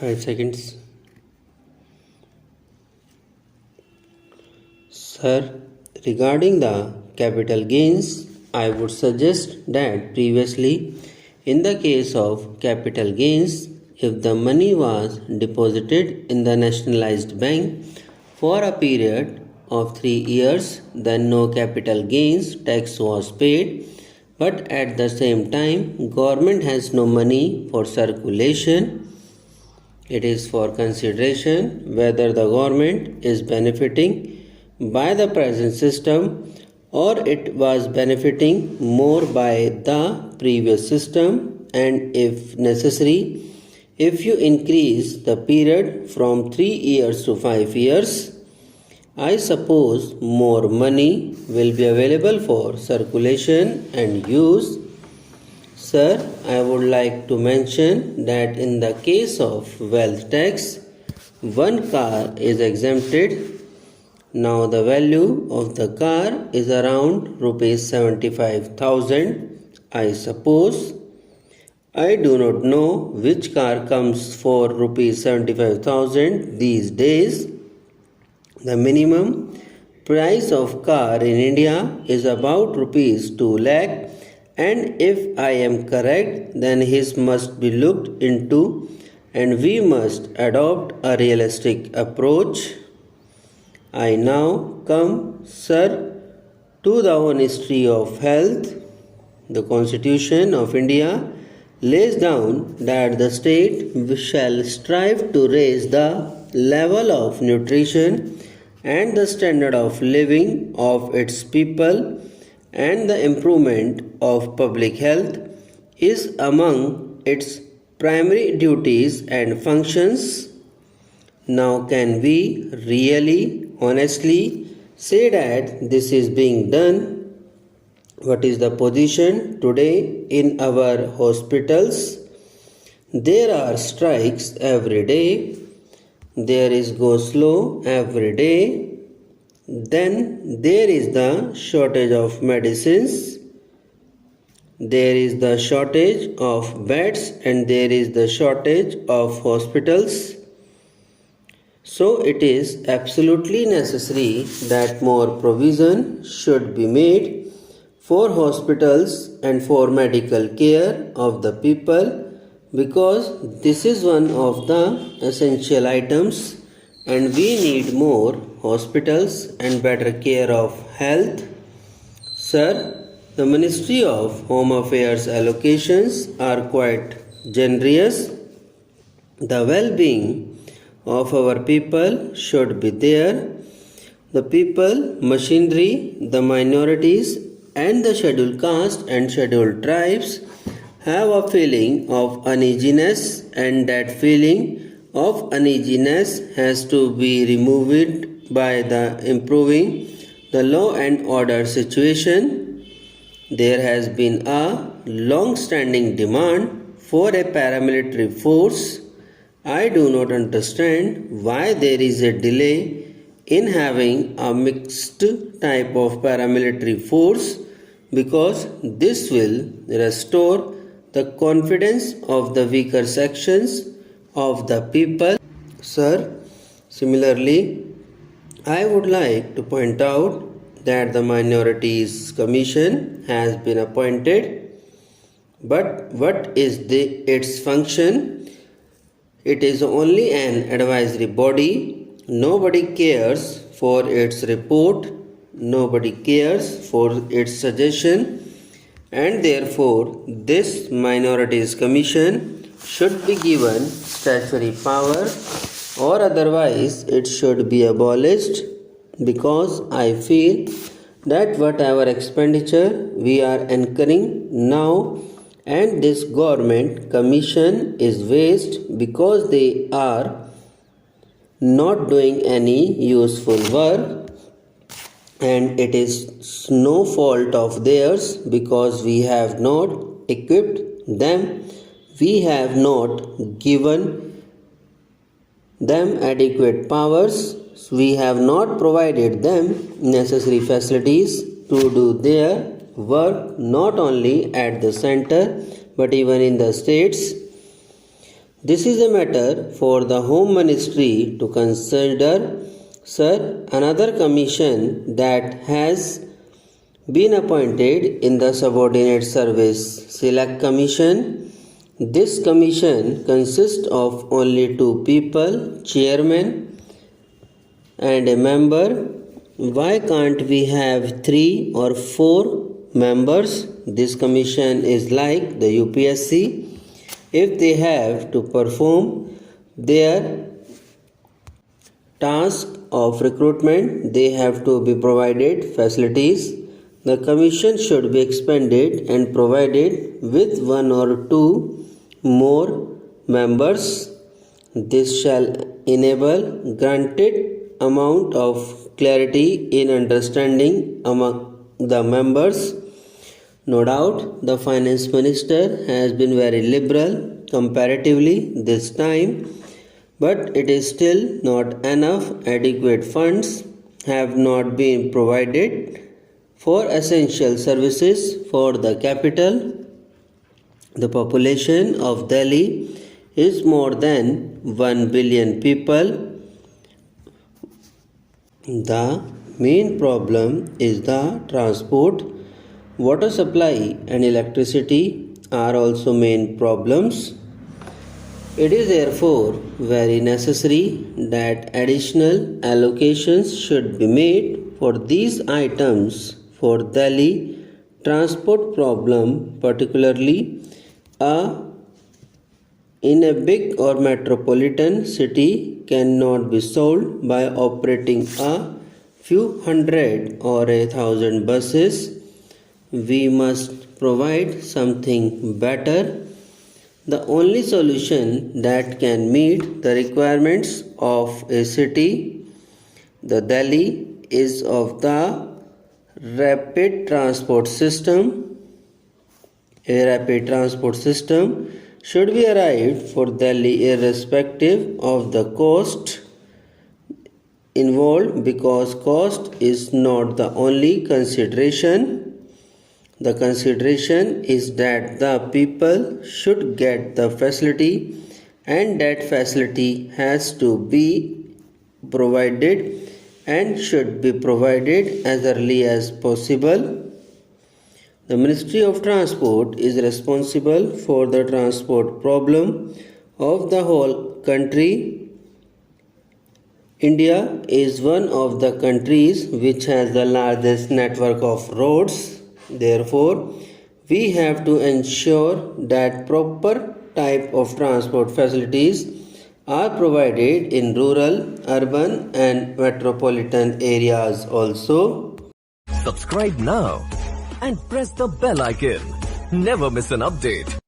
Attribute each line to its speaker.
Speaker 1: 5 seconds. Sir, regarding the capital gains, I would suggest that previously, in the case of capital gains, if the money was deposited in the nationalized bank for a period of 3 years, then no capital gains tax was paid. But at the same time, government has no money for circulation. It is for consideration whether the government is benefiting by the present system or it was benefiting more by the previous system, and if necessary, if you increase the period from 3 years to 5 years, I suppose more money will be available for circulation and use. Sir, I would like to mention that in the case of wealth tax, one car is exempted. Now the value of the car is around rupees 75,000. I suppose. I do not know which car comes for rupees 75,000 these days. The minimum price of car in India is about rupees 2 lakh, and if I am correct, then his must be looked into and we must adopt a realistic approach. I now come, sir, to the Ministry of Health. The Constitution of India lays down that the state shall strive to raise the level of nutrition and the standard of living of its people, and the improvement of public health is among its primary duties and functions. Now, can we really, honestly say that this is being done? What is the position today in our hospitals? There are strikes every day. There is go slow every day. Then there is the shortage of medicines. There is the shortage of beds and there is the shortage of hospitals. So it is absolutely necessary that more provision should be made for hospitals and for medical care of the people, because this is one of the essential items and we need more hospitals and better care of health. Sir, the Ministry of Home Affairs allocations are quite generous. The well-being of our people should be there. The people, machinery, the minorities and the scheduled caste and scheduled tribes have a feeling of uneasiness, and that feeling of uneasiness has to be removed by the improving the law and order situation. There has been a long-standing demand for a paramilitary force. I do not understand why there is a delay in having a mixed type of paramilitary force, because this will restore the confidence of the weaker sections of the people. Sir, similarly, I would like to point out that the Minorities Commission has been appointed, but what is its function? It is only an advisory body. Nobody cares for its report, nobody cares for its suggestion, and therefore this Minorities Commission should be given statutory power, or otherwise it should be abolished, because I feel that whatever expenditure we are incurring now and this government commission is waste, because they are not doing any useful work, and it is no fault of theirs, because we have not equipped them, we have not given them adequate powers, we have not provided them necessary facilities to do their work, not only at the center but even in the states. This is a matter for the Home Ministry to consider. Sir, another commission that has been appointed in the Subordinate Service Select Commission. This commission consists of only 2 people, chairman and a member. Why can't we have 3 or 4 members? This commission is like the UPSC. If they have to perform their task of recruitment, they have to be provided facilities. The commission should be expanded and provided with 1 or 2 more members. This shall enable granted amount of clarity in understanding among the members. No doubt, the finance minister has been very liberal comparatively this time, but it is still not enough. Adequate funds have not been provided for essential services for the capital. The population of Delhi is more than 1 billion people. The main problem is the transport. Water supply and electricity are also main problems. It is therefore very necessary that additional allocations should be made for these items for Delhi transport problem, particularly in a big or metropolitan city cannot be solved by operating a few hundred or 1,000 buses. We must provide something better. The only solution that can meet the requirements of a city, the Delhi, is of the rapid transport system. A rapid transport system should be arrived for Delhi irrespective of the cost involved, because cost is not the only consideration. The consideration is that the people should get the facility, and that facility has to be provided and should be provided as early as possible. The Ministry of Transport is responsible for the transport problem of the whole country. India is one of the countries which has the largest network of roads. Therefore, we have to ensure that proper type of transport facilities are provided in rural, urban and metropolitan areas also.
Speaker 2: Subscribe now and press the bell icon. Never miss an update.